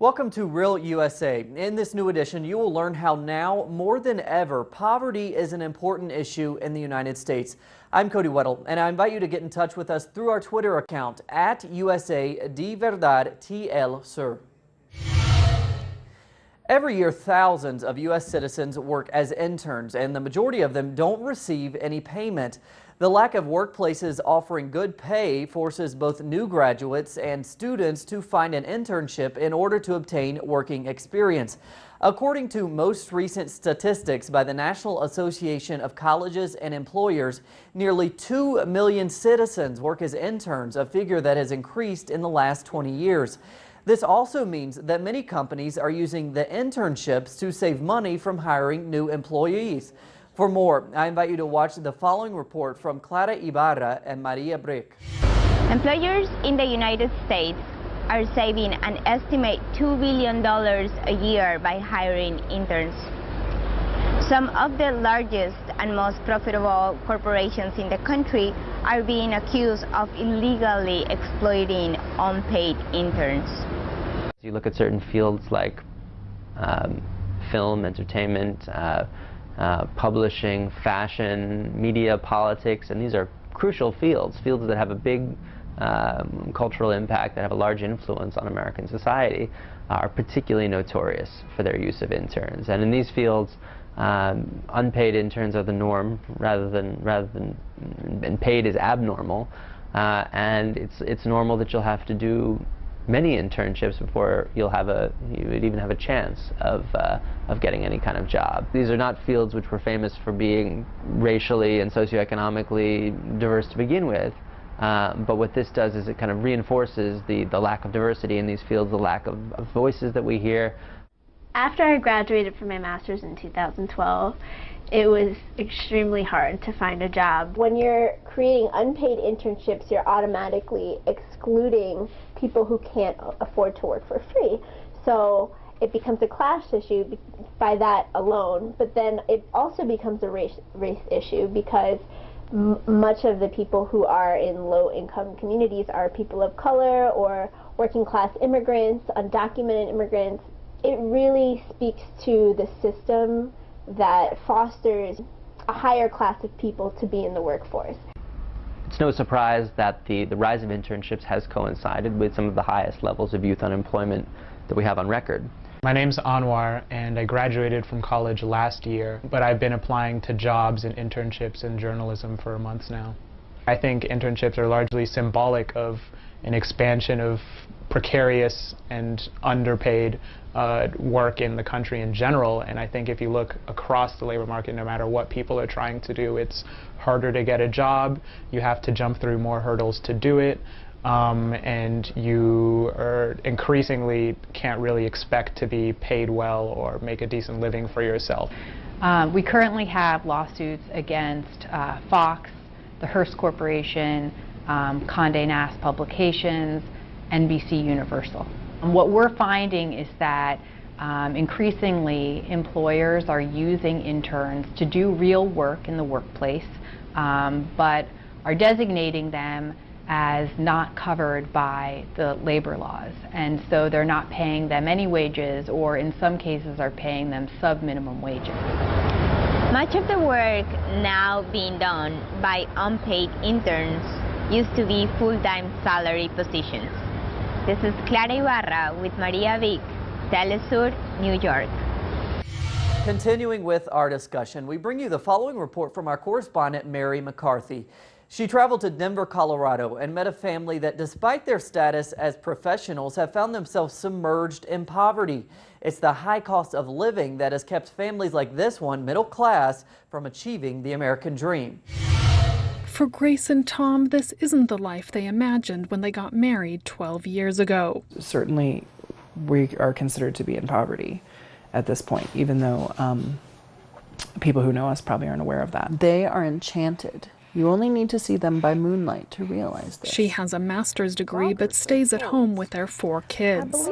Welcome to Real USA. In this new edition, you will learn how now, more than ever, poverty is an important issue in the United States. I'm Cody Weddle, and I invite you to get in touch with us through our Twitter account at USA de Verdad TL Sur. Every year, thousands of U.S. citizens work as interns, and the majority of them don't receive any payment. The lack of workplaces offering good pay forces both new graduates and students to find an internship in order to obtain working experience. According to most recent statistics by the National Association of Colleges and Employers, nearly 2 million citizens work as interns, a figure that has increased in the last 20 years. This also means that many companies are using the internships to save money from hiring new employees. For more, I invite you to watch the following report from Clara Ibarra and Maria Brick. Employers in the United States are saving an estimated $2 billion a year by hiring interns. Some of the largest and most profitable corporations in the country are being accused of illegally exploiting unpaid interns. You look at certain fields like film, entertainment, publishing, fashion, media, politics, and these are crucial fields that have a big cultural impact, that have a large influence on American society, are particularly notorious for their use of interns. And in these fields, unpaid interns are the norm and paid is abnormal. And it's normal that you'll have to do many internships before you would even have a chance of getting any kind of job. These are not fields which were famous for being racially and socioeconomically diverse to begin with, but what this does is it kind of reinforces the lack of diversity in these fields, the lack of voices that we hear. After I graduated from my master's in 2012, it was extremely hard to find a job. When you're creating unpaid internships, you're automatically excluding people who can't afford to work for free. So it becomes a class issue by that alone, but then it also becomes a race issue because much of the people who are in low-income communities are people of color or working-class immigrants, undocumented immigrants. It really speaks to the system that fosters a higher class of people to be in the workforce. It's no surprise that the rise of internships has coincided with some of the highest levels of youth unemployment that we have on record. My name's Anwar, and I graduated from college last year, but I've been applying to jobs and internships in journalism for months now. I think internships are largely symbolic of an expansion of precarious and underpaid work in the country in general, and I think if you look across the labor market, no matter what people are trying to do, it's harder to get a job, you have to jump through more hurdles to do it, and you increasingly can't really expect to be paid well or make a decent living for yourself. We currently have lawsuits against Fox, the Hearst Corporation, Condé Nast Publications, NBC Universal. What we're finding is that increasingly employers are using interns to do real work in the workplace, but are designating them as not covered by the labor laws, and so they're not paying them any wages, or in some cases are paying them sub-minimum wages. Much of the work now being done by unpaid interns used to be full-time salary positions. This is Clara Ibarra with Maria Vic, Telesur, New York. Continuing with our discussion, we bring you the following report from our correspondent Mary McCarthy. She traveled to Denver, Colorado and met a family that, despite their status as professionals, have found themselves submerged in poverty. It's the high cost of living that has kept families like this one, middle class, from achieving the American dream. For Grace and Tom, this isn't the life they imagined when they got married 12 years ago. Certainly, we are considered to be in poverty at this point, even though people who know us probably aren't aware of that. They are enchanted. You only need to see them by moonlight to realize this. She has a master's degree but stays at home with their 4 kids.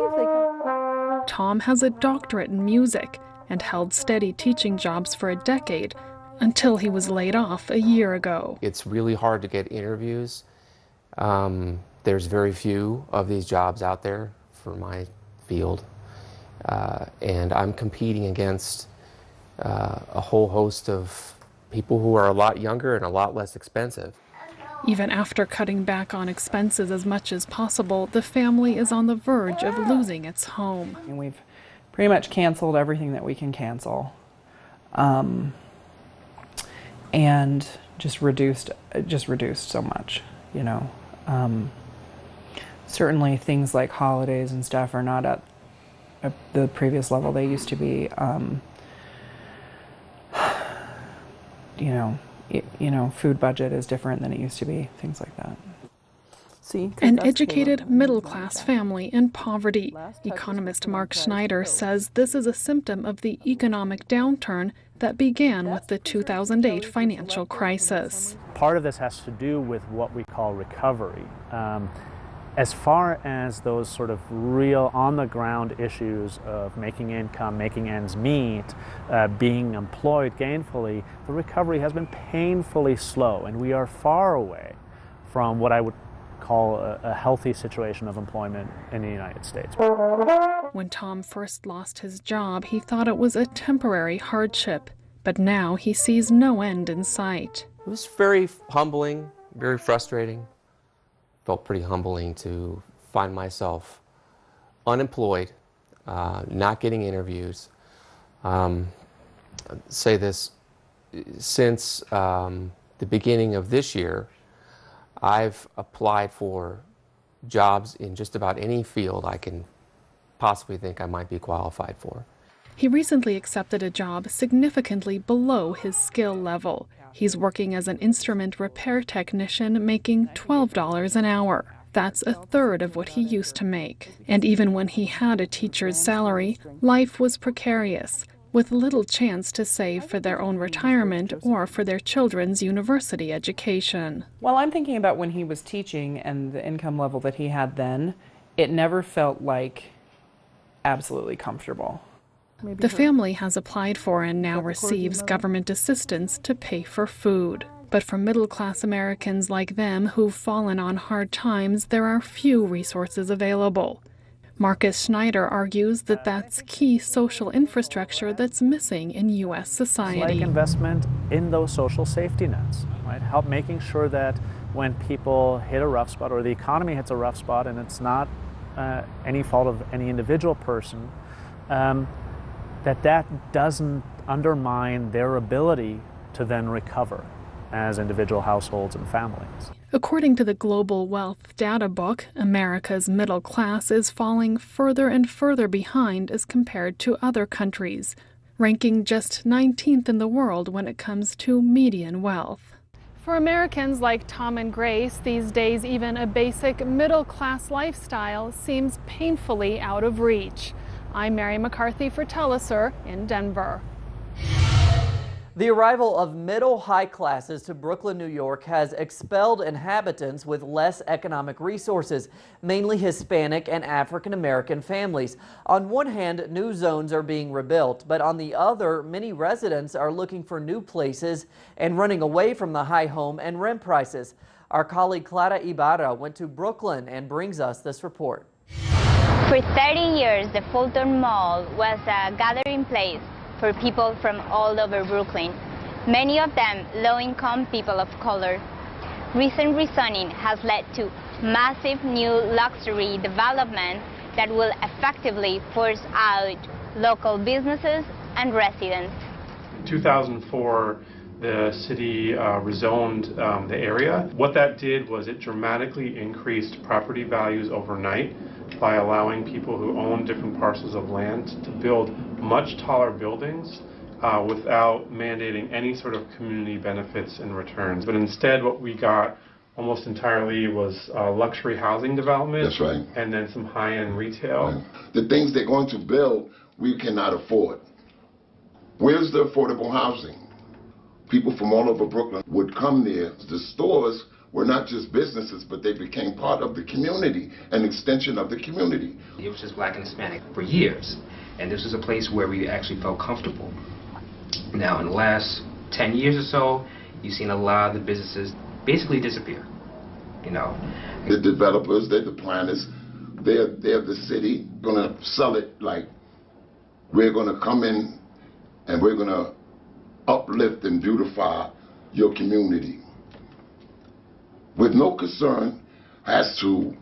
Tom has a doctorate in music and held steady teaching jobs for a decade, until he was laid off a year ago. It's really hard to get interviews. There's very few of these jobs out there for my field. and I'm competing against a whole host of people who are a lot younger and a lot less expensive. Even after cutting back on expenses as much as possible, the family is on the verge of losing its home. And we've pretty much canceled everything that we can cancel, and just reduced so much, you know. Certainly things like holidays and stuff are not at the previous level they used to be. You know, food budget is different than it used to be, things like that. See, An educated, middle-class family in poverty. Economist Mark Schneider says this is a symptom of the economic downturn that began with the 2008 financial crisis. Part of this has to do with what we call recovery. As far as those sort of real on-the-ground issues of making income, making ends meet, being employed gainfully, the recovery has been painfully slow, and we are far away from what I would call a healthy situation of employment in the United States. When Tom first lost his job, he thought it was a temporary hardship, but now he sees no end in sight. It was very humbling, very frustrating. Felt pretty humbling to find myself unemployed, not getting interviews. Say this, since the beginning of this year, I've applied for jobs in just about any field I can possibly think I might be qualified for. He recently accepted a job significantly below his skill level. He's working as an instrument repair technician, making $12 an hour. That's a third of what he used to make. And even when he had a teacher's salary, life was precarious, with little chance to save for their own retirement or for their children's university education. Well, I'm thinking about when he was teaching and the income level that he had then, it never felt like absolutely comfortable. The family has applied for and now receives government assistance to pay for food. But for middle-class Americans like them who've fallen on hard times, there are few resources available. Marcus Schneider argues that that's key social infrastructure that's missing in U.S. society. It's like investment in those social safety nets, right? Help making sure that when people hit a rough spot or the economy hits a rough spot, and it's not any fault of any individual person, that doesn't undermine their ability to then recover as individual households and families. According to the Global Wealth Data Book, America's middle class is falling further and further behind as compared to other countries, ranking just 19th in the world when it comes to median wealth. For Americans like Tom and Grace, these days even a basic middle-class lifestyle seems painfully out of reach. I'm Mary McCarthy for Telesur in Denver. The arrival of middle-high classes to Brooklyn, New York has expelled inhabitants with less economic resources, mainly Hispanic and African American families. On one hand, new zones are being rebuilt, but on the other, many residents are looking for new places and running away from the high home and rent prices. Our colleague Clara Ibarra went to Brooklyn and brings us this report. For 30 years, the Fulton Mall was a gathering place for people from all over Brooklyn, many of them low-income people of color. Recent rezoning has led to massive new luxury development that will effectively force out local businesses and residents. In 2004, the city rezoned the area. What that did was it dramatically increased property values overnight by allowing people who own different parcels of land to build much taller buildings without mandating any sort of community benefits and returns. But instead what we got almost entirely was luxury housing development. That's right. And then some high-end retail. Right. The things they're going to build, we cannot afford. Where's the affordable housing? People from all over Brooklyn would come there. The stores were not just businesses, but they became part of the community, an extension of the community. It was just Black and Hispanic for years, and this was a place where we actually felt comfortable. Now, in the last 10 years or so, you've seen a lot of the businesses basically disappear, you know. The developers, they're the planners, they're the city, gonna sell it like we're going to come in and we're going to uplift and beautify your community with no concern as to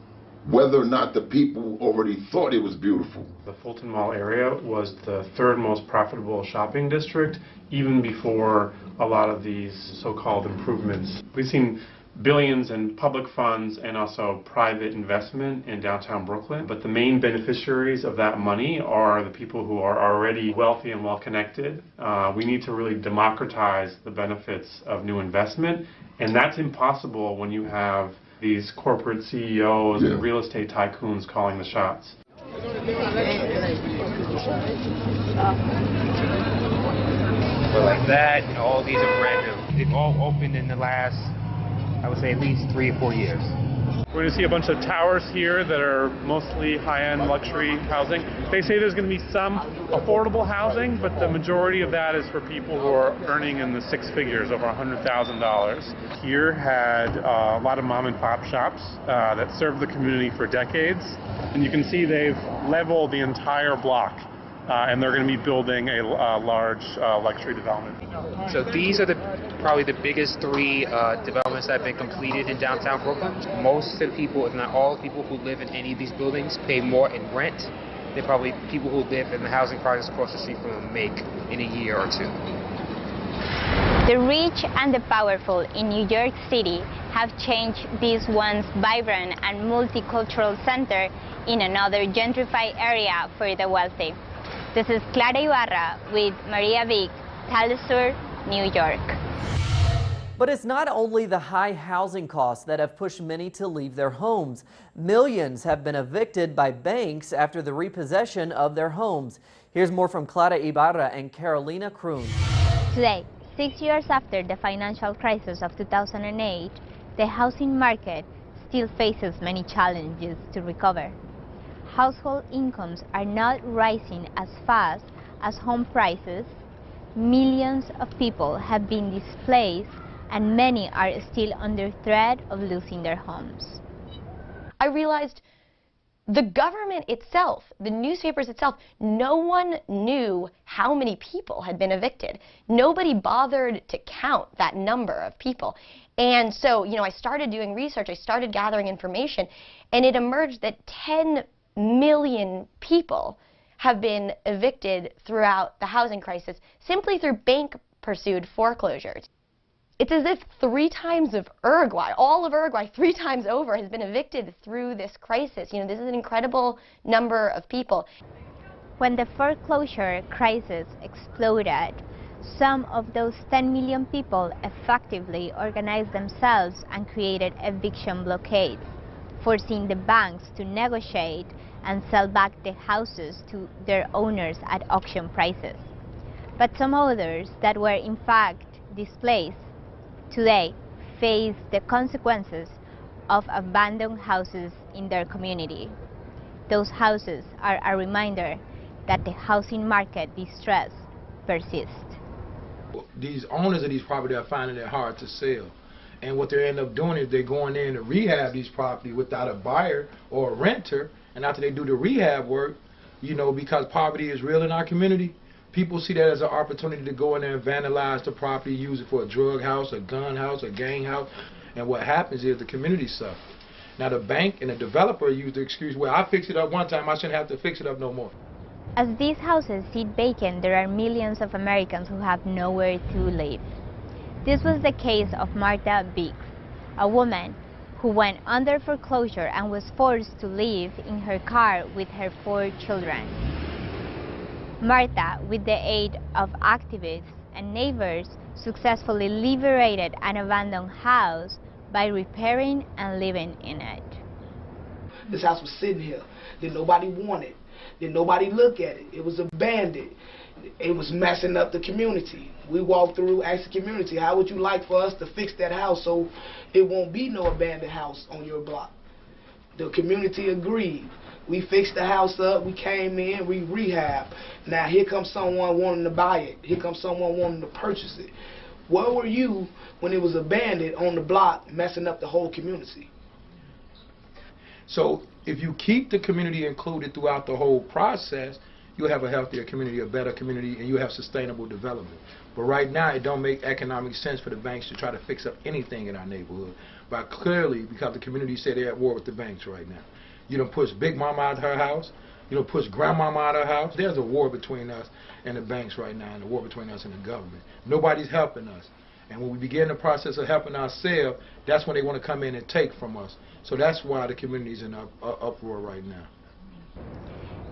whether or not the people already thought it was beautiful. The Fulton Mall area was the third most profitable shopping district even before a lot of these so-called improvements. We've seen billions in public funds and also private investment in downtown Brooklyn, but the main beneficiaries of that money are the people who are already wealthy and well-connected. We need to really democratize the benefits of new investment, and that's impossible when you have these corporate CEOs and real estate tycoons calling the shots. But like that, you know, all these are brand new. They've all opened in the last, I would say, at least 3 or 4 years. We're going to see a bunch of towers here that are mostly high-end luxury housing. They say there's going to be some affordable housing, but the majority of that is for people who are earning in the 6 figures, over $100,000. Here had a lot of mom and pop shops that served the community for decades. And you can see they've leveled the entire block. And they're going to be building a large luxury development. So these are probably the biggest 3 developments that have been completed in downtown Brooklyn. Most of the people, if not all the people who live in any of these buildings, pay more in rent than probably people who live in the housing projects across the street from them make in a year or 2. The rich and the powerful in New York City have changed this once vibrant and multicultural center in another gentrified area for the wealthy. This is Clara Ibarra with Maria Vick, Talsur, New York. But it's not only the high housing costs that have pushed many to leave their homes. Millions have been evicted by banks after the repossession of their homes. Here's more from Clara Ibarra and Carolina Kroon. Today, 6 years after the financial crisis of 2008, the housing market still faces many challenges to recover. Household incomes are not rising as fast as home prices. Millions of people have been displaced and many are still under threat of losing their homes. I realized the government itself, the newspapers itself, no one knew how many people had been evicted. Nobody bothered to count that number of people. And so, I started doing research, I started gathering information, and it emerged that 10 million people have been evicted throughout the housing crisis simply through bank-pursued foreclosures. It's as if 3 times of Uruguay, all of Uruguay 3 times over has been evicted through this crisis. This is an incredible number of people. When the foreclosure crisis exploded, some of those 10 million people effectively organized themselves and created eviction blockades, forcing the banks to negotiate and sell back the houses to their owners at auction prices. But some others that were in fact displaced today face the consequences of abandoned houses in their community. Those houses are a reminder that the housing market distress persists. These owners of these properties are finding it hard to sell. And what they end up doing is they're going in to rehab these properties without a buyer or a renter. And after they do the rehab work, because poverty is real in our community, people see that as an opportunity to go in there and vandalize the property, use it for a drug house, a gun house, a gang house. And what happens is the community suffers. Now the bank and the developer use the excuse, well, I fixed it up one time, I shouldn't have to fix it up no more. As these houses sit vacant, there are millions of Americans who have nowhere to live. This was the case of Martha Biggs, a woman who went under foreclosure and was forced to live in her car with her 4 children. Martha, with the aid of activists and neighbors, successfully liberated an abandoned house by repairing and living in it. This house was sitting here that nobody wanted, that nobody looked at it. It was abandoned. It was messing up the community. We walked through, asked the community, how would you like for us to fix that house so it won't be no abandoned house on your block? The community agreed. We fixed the house up, we came in, we rehabbed. Now here comes someone wanting to buy it. Here comes someone wanting to purchase it. Where were you when it was abandoned on the block, messing up the whole community? So if you keep the community included throughout the whole process, you'll have a healthier community, a better community, and you have sustainable development. But right now, it don't make economic sense for the banks to try to fix up anything in our neighborhood. But clearly, because the community say they're at war with the banks right now. You don't push Big Mama out of her house. You don't push Grandmama out of her house. There's a war between us and the banks right now, and a war between us and the government. Nobody's helping us. And when we begin the process of helping ourselves, that's when they want to come in and take from us. So that's why the community's in uproar right now.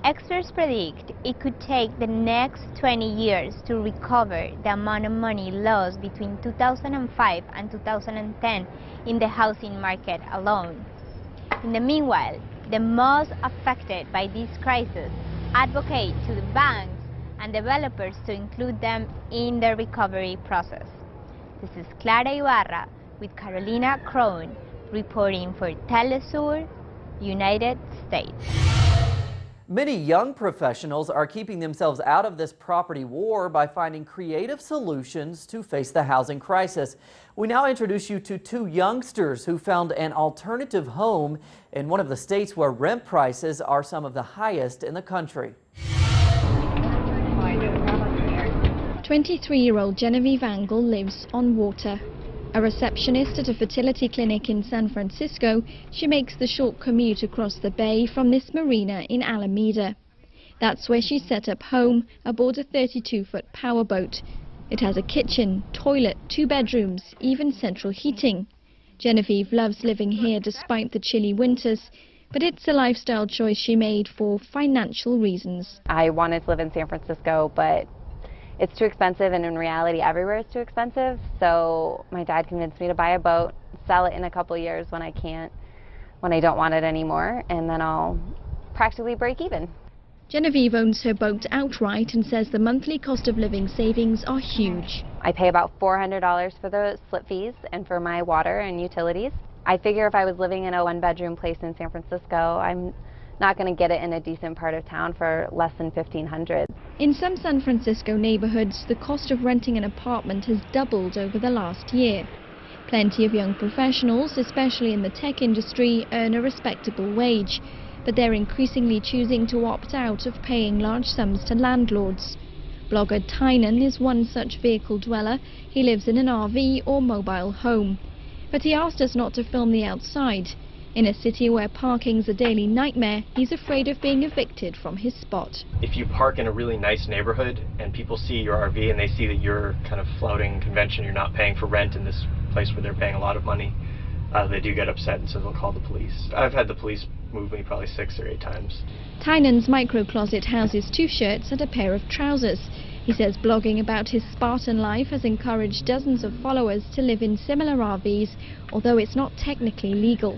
Experts predict it could take the next 20 years to recover the amount of money lost between 2005 and 2010 in the housing market alone. In the meanwhile, the most affected by this crisis advocate to the banks and developers to include them in the recovery process. This is Clara Ibarra with Carolina Crone reporting for Telesur, United States. Many young professionals are keeping themselves out of this property war by finding creative solutions to face the housing crisis. We now introduce you to two youngsters who found an alternative home in one of the states where rent prices are some of the highest in the country. 23-year-old Genevieve Angle lives on water. A receptionist at a fertility clinic in San Francisco, she makes the short commute across the bay from this marina in Alameda. That's where she set up home aboard a 32-foot powerboat. It has a kitchen, toilet, 2 bedrooms, even central heating. Genevieve loves living here despite the chilly winters, but it's a lifestyle choice she made for financial reasons. I wanted to live in San Francisco, but it's too expensive, and in reality everywhere is too expensive. So my dad convinced me to buy a boat, sell it in a couple years when I don't want it anymore, and then I'll practically break even. Genevieve owns her boat outright and says the monthly cost of living savings are huge. I pay about $400 for the slip fees and for my water and utilities. I figure if I was living in a 1-bedroom place in San Francisco, I'm not going to get it in a decent part of town for less than $1,500. In some San Francisco neighborhoods, the cost of renting an apartment has doubled over the last year. Plenty of young professionals, especially in the tech industry, earn a respectable wage, but they're increasingly choosing to opt out of paying large sums to landlords. Blogger Tynan is one such vehicle dweller. He lives in an RV or mobile home. But he asked us not to film the outside. In a city where parking's a daily nightmare, he's afraid of being evicted from his spot. If you park in a really nice neighborhood and people see your RV and they see that you're kind of flouting convention, you're not paying for rent in this place where they're paying a lot of money, they do get upset, and so they'll call the police. I've had the police move me probably 6 or 8 times. Tynan's micro-closet houses 2 shirts and a pair of trousers. He says blogging about his Spartan life has encouraged dozens of followers to live in similar RVs, although it's not technically legal.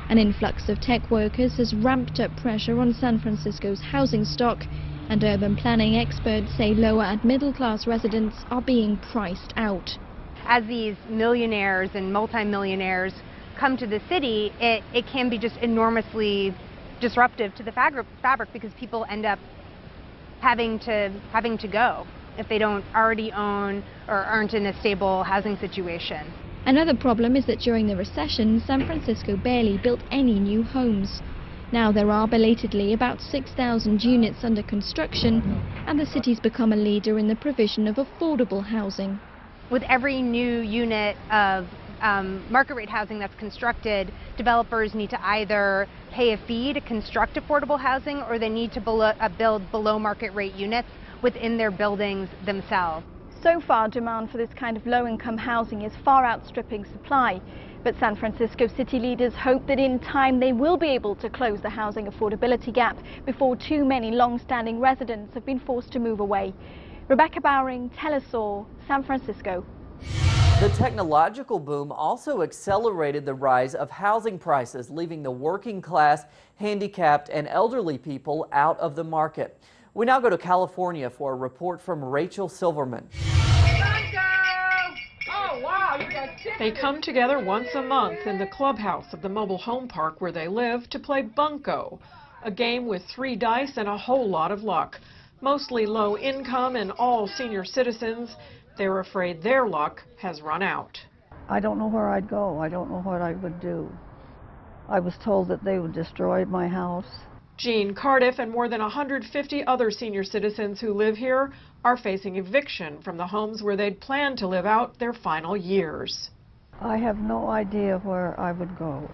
An influx of tech workers has ramped up pressure on San Francisco's housing stock, and urban planning experts say lower and middle-class residents are being priced out. As these millionaires and multimillionaires come to the city, it can be just enormously disruptive to the fabric because people end up having to go if they don't already own or aren't in a stable housing situation. Another problem is that during the recession, San Francisco barely built any new homes. Now there are belatedly about 6,000 units under construction, and the city's become a leader in the provision of affordable housing. With every new unit of market rate housing that's constructed, developers need to either pay a fee to construct affordable housing, or they need to build below market rate units within their buildings themselves. So far, demand for this kind of low-income housing is far outstripping supply. But San Francisco city leaders hope that in time they will be able to close the housing affordability gap before too many long-standing residents have been forced to move away. Rebecca Bowring, Telesur, San Francisco. The technological boom also accelerated the rise of housing prices, leaving the working class, handicapped, and elderly people out of the market. We now go to California for a report from Rachel Silverman. They come together once a month in the clubhouse of the mobile home park where they live to play bunco, a game with 3 dice and a whole lot of luck. Mostly low income and all senior citizens, they're afraid their luck has run out. I don't know where I'd go. I don't know what I would do. I was told that they would destroy my house. Jean Cardiff and more than 150 other senior citizens who live here are facing eviction from the homes where they'd planned to live out their final years. I have no idea where I would go.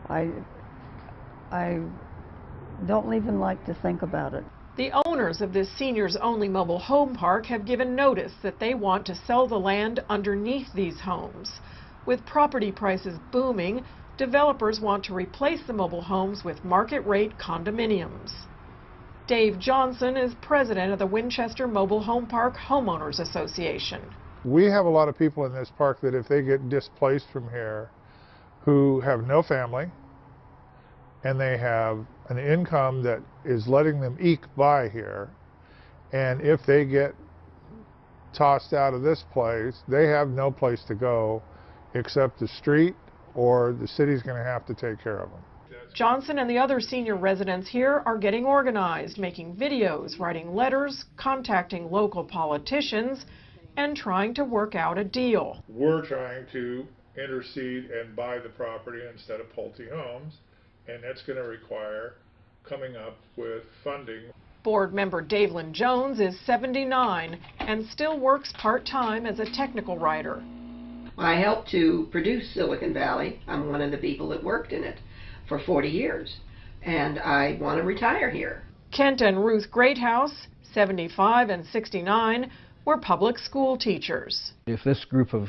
I don't even like to think about it. The owners of this seniors-only mobile home park have given notice that they want to sell the land underneath these homes. With property prices booming, developers want to replace the mobile homes with market-rate condominiums. Dave Johnson is president of the Winchester Mobile Home Park Homeowners Association. We have a lot of people in this park that if they get displaced from here who have no family and they have an income that is letting them eke by here, and if they get tossed out of this place, they have no place to go except the street, or the city's going to have to take care of them. Johnson and the other senior residents here are getting organized, making videos, writing letters, contacting local politicians, and trying to work out a deal. We're trying to intercede and buy the property instead of Pulte Homes, and that's going to require coming up with funding. Board member Davelyn Jones is 79 and still works part-time as a technical writer. I helped to produce Silicon Valley. I'm one of the people that worked in it for 40 years, and I want to retire here. Kent and Ruth Greathouse, 75 and 69, were public school teachers. If this group of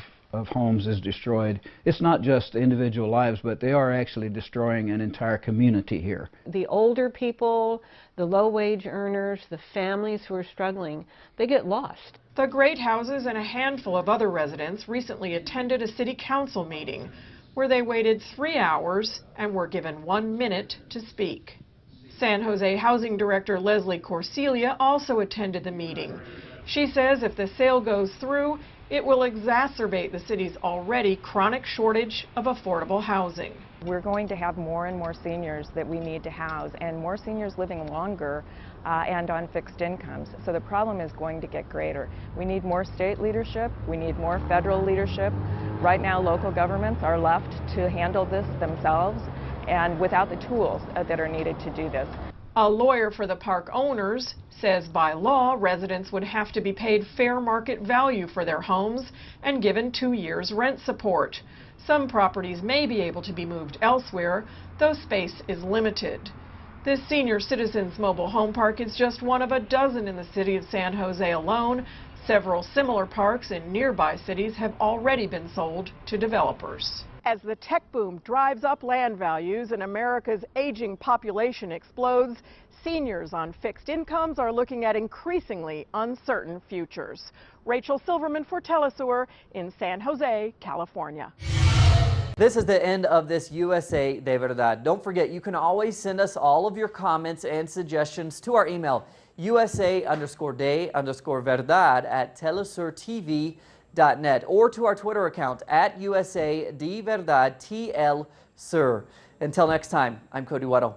homes is destroyed, it's not just individual lives, but they are actually destroying an entire community here. The older people, the low-wage earners, the families who are struggling, they get lost. The Greathouses and a handful of other residents recently attended a city council meeting where they waited 3 hours and were given 1 minute to speak. San Jose Housing Director Leslie Corsilia also attended the meeting. She says if the sale goes through, it will exacerbate the city's already chronic shortage of affordable housing. We're going to have more and more seniors that we need to house, and more seniors living longer and on fixed incomes. So the problem is going to get greater. We need more state leadership. We need more federal leadership. Right now, local governments are left to handle this themselves and without the tools that are needed to do this. A lawyer for the park owners says by law, residents would have to be paid fair market value for their homes and given 2 years rent support. Some properties may be able to be moved elsewhere, though space is limited. This senior citizens mobile home park is just one of a dozen in the city of San Jose alone. Several similar parks in nearby cities have already been sold to developers. As the tech boom drives up land values and America's aging population explodes, seniors on fixed incomes are looking at increasingly uncertain futures. Rachel Silverman for Telesur in San Jose, California. This is the end of this USA de Verdad. Don't forget, you can always send us all of your comments and suggestions to our email, USA_de_verdad@telesurtv.net, or to our Twitter account @USA de Verdad TL Sur. Until next time, I'm Cody Weddle.